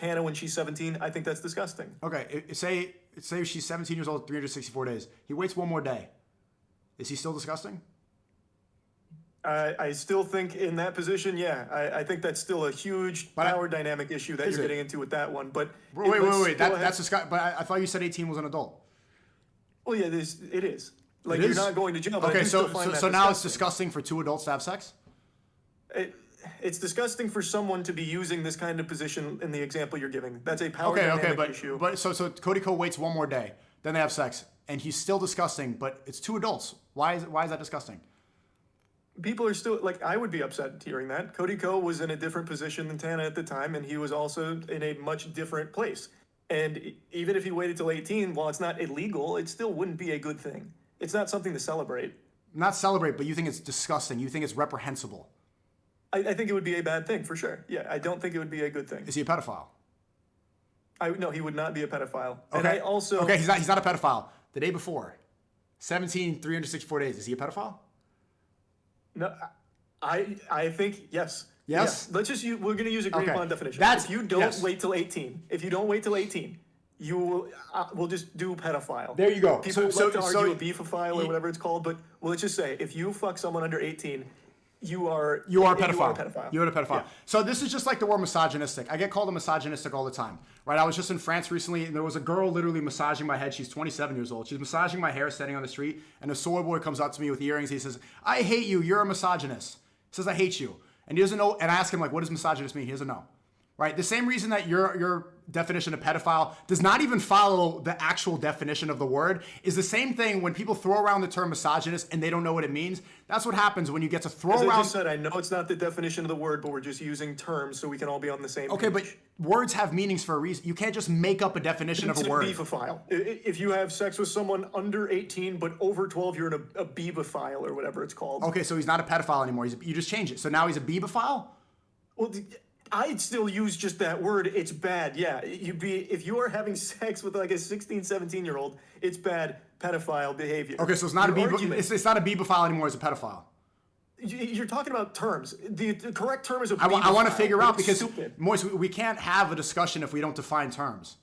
Tana when she's 17, I think that's disgusting. Okay, say she's 17 years old, 364 days. He waits one more day. Is he still disgusting? I still think in that position, yeah. I think that's still a huge power dynamic issue that you're getting into with that one. But wait. That's disgusting. But I thought you said 18 was an adult. Well, yeah, it is. Like, you're not going to jail. But okay, so now it's disgusting for two adults to have sex? It's disgusting for someone to be using this kind of position in the example you're giving. That's a power dynamic issue. But so Cody Ko waits one more day, then they have sex, and he's still disgusting. But it's two adults. Why is that disgusting? People are still, like, I would be upset hearing that. Cody Ko was in a different position than Tana at the time, and he was also in a much different place. And even if he waited till 18, while it's not illegal, it still wouldn't be a good thing. It's not something to celebrate. Not celebrate, but you think it's disgusting. You think it's reprehensible. I think it would be a bad thing, for sure. Yeah, I don't think it would be a good thing. Is he a pedophile? No, he would not be a pedophile. Okay. And I also... Okay, he's not a pedophile. The day before, 17, 364 days, is he a pedophile? No, I think yes. Yes? Yeah. We're going to use a green pond definition. If you don't wait till 18, you will just do pedophile. There you go. People like to argue a beefophile or whatever it's called, but let's just say, if you fuck someone under 18, you are a pedophile. You're a pedophile. Yeah. So this is just like the word misogynistic. I get called a misogynistic all the time, right? I was just in France recently, and there was a girl literally massaging my head. She's 27 years old. She's massaging my hair standing on the street, and a soy boy comes up to me with earrings. He says, "I hate you. You're a misogynist." He says, "I hate you." And he doesn't know, and I ask him, like, what does misogynist mean? He doesn't know. Right? The same reason that your definition of pedophile does not even follow the actual definition of the word is the same thing when people throw around the term misogynist and they don't know what it means. That's what happens when you get to throw around. As I just said, I know it's not the definition of the word, but we're just using terms so we can all be on the same page. Okay, but words have meanings for a reason. You can't just make up a definition of a word. It's a beefophile. If you have sex with someone under 18 but over 12, you're in a beefophile or whatever it's called. Okay, so he's not a pedophile anymore. You just change it. So now he's a beefophile? Well, I'd still use just that word. It's bad. Yeah. If you are having sex with like a 16, 17-year-old, it's bad pedophile behavior. Okay, so it's not it's not a beefophile anymore, it's a pedophile. You're talking about terms. The correct term is a beefophile. I want to figure out because, Moist, we can't have a discussion if we don't define terms.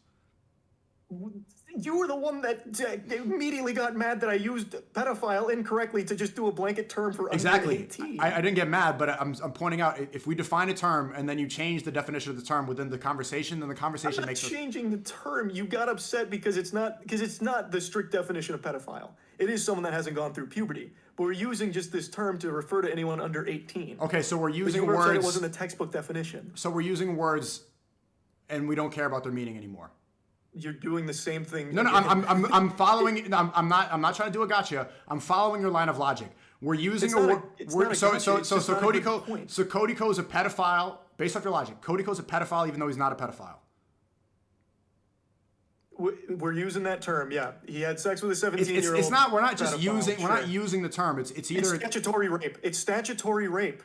You were the one that immediately got mad that I used pedophile incorrectly to just do a blanket term for under 18. I didn't get mad, but I'm pointing out if we define a term and then you change the definition of the term within the conversation, then the conversation makes sense. I'm not changing the term. You got upset because it's not the strict definition of pedophile. It is someone that hasn't gone through puberty, but we're using just this term to refer to anyone under 18. Okay, so we're using words. It wasn't a textbook definition. So we're using words, and we don't care about their meaning anymore. You're doing the same thing. No, I'm following. I'm not trying to do a gotcha. I'm following your line of logic. We're using a word. So Cody Ko is a pedophile based off your logic. Cody Ko is a pedophile even though he's not a pedophile. We're using that term. Yeah, he had sex with a 17-year-old. It's not. We're not just using. We're not using the term. It's either statutory rape. It's statutory rape.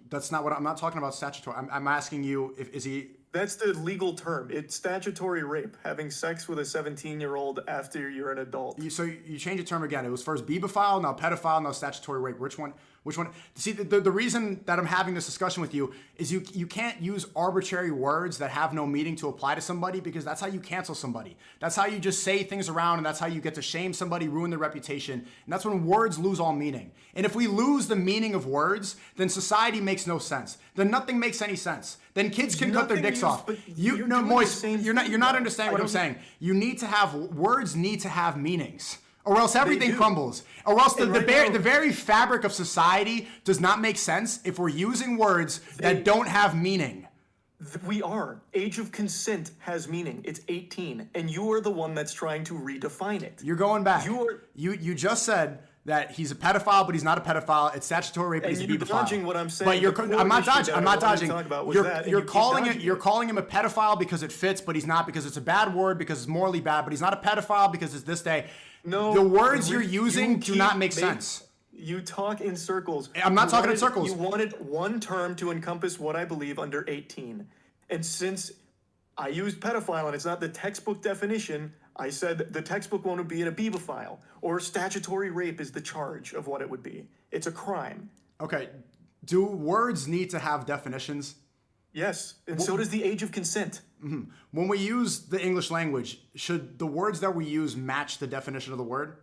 That's not what I'm not talking about. Statutory. I'm asking you is he. That's the legal term. It's statutory rape, having sex with a 17-year-old after you're an adult. So you change the term again. It was first beefophile, now pedophile, now statutory rape. Which one? See, the reason that I'm having this discussion with you is you can't use arbitrary words that have no meaning to apply to somebody because that's how you cancel somebody. That's how you just say things around and that's how you get to shame somebody, ruin their reputation. And that's when words lose all meaning. And if we lose the meaning of words, then society makes no sense. Then nothing makes any sense. Then kids can cut their dicks off. Moist, you're not understanding what I'm saying. Words need to have meanings. Or else everything crumbles. Or else the very fabric of society does not make sense if we're using words that don't have meaning. We are. Age of consent has meaning. It's 18. And you are the one that's trying to redefine it. You're going back. You just said that he's a pedophile, but he's not a pedophile. It's statutory rape, but he's a pedophile. You're dodging what I'm saying. But I'm not dodging. You're calling him a pedophile because it fits, but he's not because it's a bad word, because it's morally bad, but he's not a pedophile because it's this day. No. The words you're using do not make sense. You talk in circles. I'm not talking in circles. You wanted one term to encompass what I believe under 18. And since I used pedophile and it's not the textbook definition, I said the textbook won't be in a beebophile, or statutory rape is the charge of what it would be. It's a crime. Okay. Do words need to have definitions? Yes, and so does the age of consent. When we use the English language, should the words that we use match the definition of the word?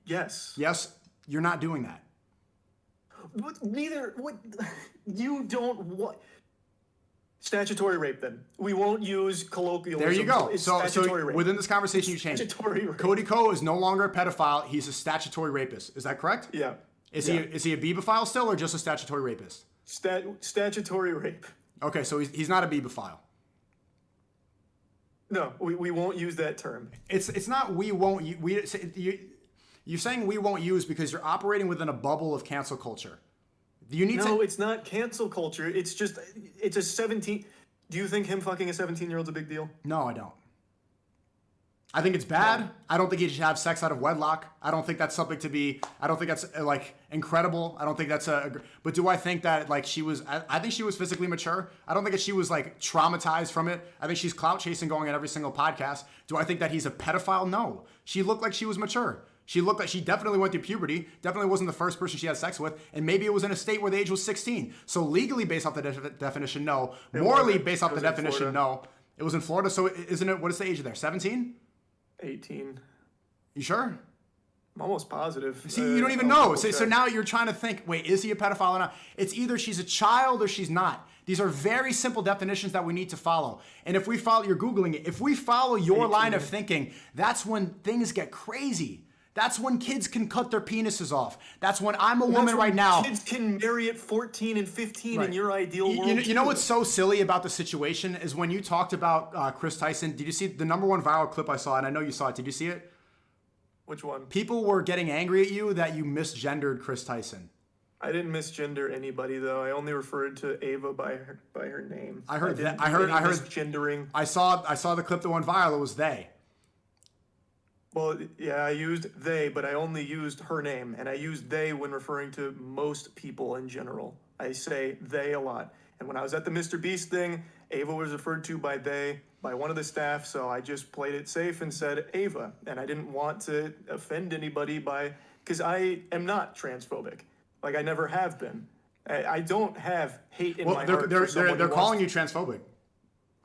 Yes. Yes, you're not doing that. What you don't want. Statutory rape, then. We won't use colloquialism. There you go. It's So statutory rape. within this conversation, you changed. Statutory rape. Cody Ko is no longer a pedophile. He's a statutory rapist. Is that correct? Yeah. Is Yeah. he a bibophile still, or just a statutory rapist? Statutory rape. Okay, so he's not a bibophile. No, we won't use that term. It's not we won't you're saying we won't use because you're operating within a bubble of cancel culture. You need No, it's not cancel culture. It's just, it's a 17. Do you think him fucking a 17-year-old's a big deal? No, I don't. I think it's bad. No. I don't think he should have sex out of wedlock. I don't think that's something to be, I don't think that's like incredible. I don't think that's but do I think that like I think she was physically mature. I don't think that she was like traumatized from it. I think she's clout chasing going on every single podcast. Do I think that he's a pedophile? No. She looked like she was mature. She looked like she definitely went through puberty, definitely wasn't the first person she had sex with, and maybe it was in a state where the age was 16. So legally, based off the definition, no. Morally, based off the definition, no. It was in Florida, so isn't it, what is the age there, 17? 18. You sure? I'm almost positive. See, you don't even know. So now you're trying to think, wait, is he a pedophile or not? It's either she's a child or she's not. These are very simple definitions that we need to follow. And if we follow, you're Googling it, if we follow your 18. line of thinking, that's when things get crazy. That's when kids can cut their penises off. That's when I'm a woman right now. Kids can marry at 14 and 15 Right. in your ideal world. You know what's so silly about the situation is when you talked about Chris Tyson. Did you see the number one viral clip I saw? And I know you saw it. Did you see it? Which one? People were getting angry at you that you misgendered Chris Tyson. I didn't misgender anybody though. I only referred to Ava by her name. I heard didn't that. I do heard any misgendering. I saw the clip that went viral. It was they. Well, yeah, I used they, but I only used her name, and I used they when referring to most people in general. I say they a lot. And when I was at the Mr. Beast thing, Ava was referred to by they, by one of the staff, so I just played it safe and said Ava. And I didn't want to offend anybody because I am not transphobic. Like, I never have been. I don't have hate in my heart for someone They're who calling wants you transphobic.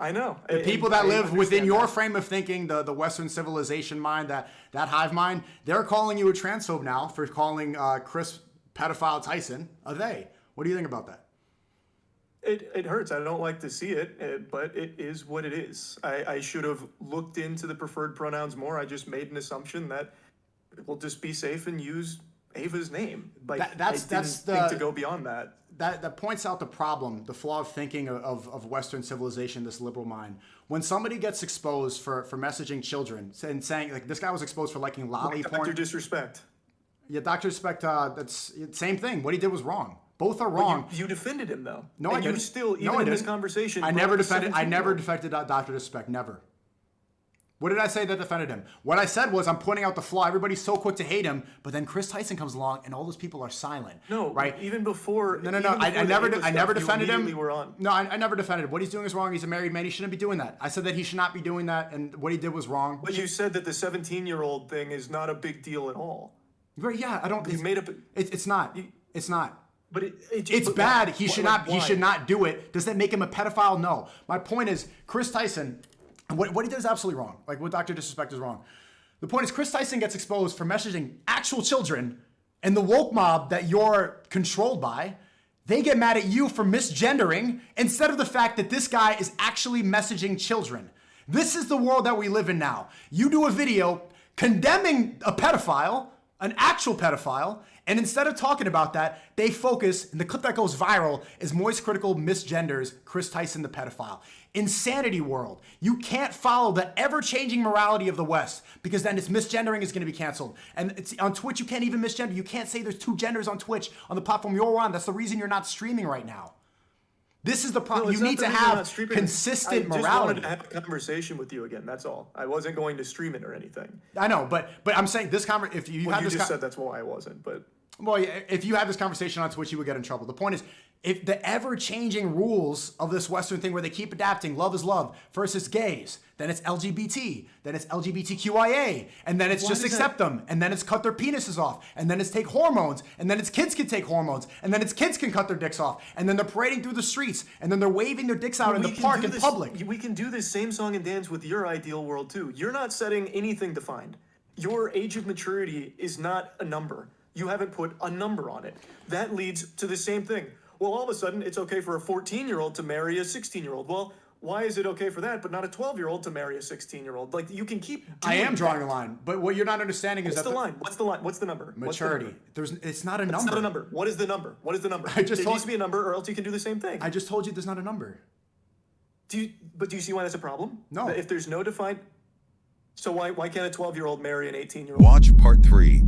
I know. The people that live within your that. frame of thinking, the Western civilization mind, that hive mind, they're calling you a transphobe now for calling Chris pedophile Tyson a they. What do you think about that? It hurts. I don't like to see it, but it is what it is. I should have looked into the preferred pronouns more. I just made an assumption that we'll just be safe and use Ava's name. Like, That's I didn't think to go beyond that. That points out the problem, the flaw of thinking of Western civilization, this liberal mind. When somebody gets exposed for messaging children and saying, like, this guy was exposed for liking lolly porn. Dr. Disrespect. Yeah, Dr. Disrespect, that's same thing. What he did was wrong. Both are wrong. You defended him, though. No, and I didn't. You still, even no, I in this didn't. conversation, I never defended defended Dr. Disrespect. Never. What did I say that defended him? What I said was I'm pointing out the flaw. Everybody's so quick to hate him, but then Chris Tyson comes along and all those people are silent. No, right? Even before. No. I never defended him. Were on. No, I never defended him. What he's doing is wrong. He's a married man. He shouldn't be doing that. I said that he should not be doing that, and what he did was wrong. But you said that the 17-year-old thing is not a big deal at all. Right? Yeah, I don't. You made up. It's not. It's not. But It's bad. He should not. He should not do it. Does that make him a pedophile? No. My point is, Chris Tyson. What he did is absolutely wrong. Like, what Dr. Disrespect is wrong. The point is, Chris Tyson gets exposed for messaging actual children, and the woke mob that you're controlled by, they get mad at you for misgendering instead of the fact that this guy is actually messaging children. This is the world that we live in now. You do a video condemning a pedophile, an actual pedophile, and instead of talking about that, they focus, and the clip that goes viral is Moistcritikal misgenders Chris Tyson, the pedophile. Insanity world. You can't follow the ever-changing morality of the West because then it's misgendering is going to be canceled. And it's on Twitch, you can't even misgender. You can't say there's two genders on Twitch on the platform you're on. That's the reason you're not streaming right now. This is the problem. You need to have consistent morality. I just wanted to have a conversation with you again. That's all. I wasn't going to stream it or anything. I know, but I'm saying this conversation. If you you just said that's why I wasn't. But well, if you had this conversation on Twitch, you would get in trouble. The point is, if the ever-changing rules of this Western thing where they keep adapting, love is love, first it's gays, then it's LGBT, then it's LGBTQIA, and then it's just accept them, and then it's cut their penises off, and then it's take hormones, and then it's kids can take hormones, and then it's kids can cut their dicks off, and then they're parading through the streets, and then they're waving their dicks out in the park in public. We can do this same song and dance with your ideal world too. You're not setting anything defined. Your age of maturity is not a number. You haven't put a number on it. That leads to the same thing. Well, all of a sudden, it's okay for a 14-year-old to marry a 16-year-old. Well, why is it okay for that, but not a 12-year-old to marry a 16-year-old? Like, you can keep doing I am drawing that. a line, but what you're not understanding is What's the line? What's the line? What's the number? Maturity. It's not a number. It's not a number. What is the number? What is the number? I just there needs to be a number, or else you can do the same thing. I just told you there's not a number. Do you see why that's a problem? No. If there's no defined... So why can't a 12-year-old marry an 18-year-old? Watch part 3.